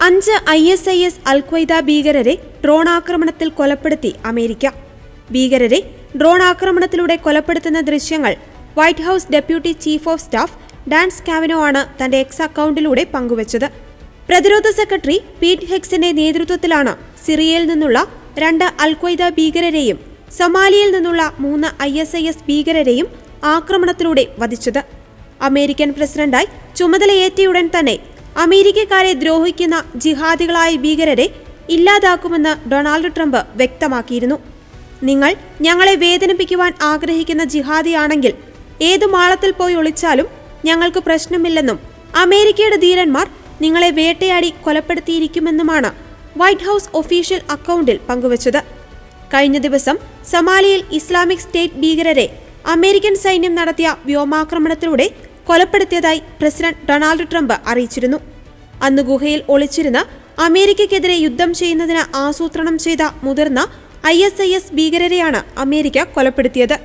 5 ISIS al-Qaeda ഭീകരരെ drone ആക്രമണത്തിൽ കൊലപ്പെടുത്തി അമേരിക്ക. ഭീകരരെ ഡ്രോൺ ആക്രമണത്തിലൂടെ കൊലപ്പെടുത്തുന്ന ദൃശ്യങ്ങൾ White House deputy chief of staff Dan Scavino ആണ് തന്റെ എക്സ് അക്കൗണ്ടിലൂടെ പങ്കുവച്ചത്. പ്രതിരോധ സെക്രട്ടറി പീറ്റ് ഹെക്സിന്റെ നേതൃത്വത്തിലാണ് സിറിയയിൽ നിന്നുള്ള 2 അൽ-ഖ്വയ്ദ ഭീകരരെയും സൊമാലിയയിൽ നിന്നുള്ള 3 ISIS ഭീകരരെയും ആക്രമണത്തിലൂടെ വധിച്ചത്. അമേരിക്കൻ പ്രസിഡന്റായി ചുമതലയേറ്റയുടൻ തന്നെ അമേരിക്കക്കാരെ ദ്രോഹിക്കുന്ന ജിഹാദികളായ ഭീകരരെ ഇല്ലാതാക്കുമെന്ന് ഡൊണാൾഡ് ട്രംപ് വ്യക്തമാക്കിയിരുന്നു. നിങ്ങൾ ഞങ്ങളെ വേദനിപ്പിക്കുവാൻ ആഗ്രഹിക്കുന്ന ജിഹാദിയാണെങ്കിൽ ഏതു മാളത്തിൽ പോയി ഒളിച്ചാലും ഞങ്ങൾക്ക് പ്രശ്നമില്ലെന്നും അമേരിക്കയുടെ ധീരന്മാർ നിങ്ങളെ വേട്ടയാടി കൊലപ്പെടുത്തിയിരിക്കുമെന്നുമാണ് വൈറ്റ് ഹൌസ് ഒഫീഷ്യൽ അക്കൗണ്ടിൽ പങ്കുവച്ചത്. കഴിഞ്ഞ ദിവസം സൊമാലിയയിൽ ഇസ്ലാമിക് സ്റ്റേറ്റ് ഭീകരരെ അമേരിക്കൻ സൈന്യം നടത്തിയ വ്യോമാക്രമണത്തിലൂടെ കൊലപ്പെടുത്തിയതായി പ്രസിഡന്റ് ഡൊണാൾഡ് ട്രംപ് അറിയിച്ചിരുന്നു. അന്ന് ഗുഹയിൽ ഒളിച്ചിരുന്ന് അമേരിക്കയ്ക്കെതിരെ യുദ്ധം ചെയ്യുന്നതിന് ആസൂത്രണം ചെയ്ത മുതിർന്ന ISIS ഭീകരരെയാണ് അമേരിക്ക കൊലപ്പെടുത്തിയത്.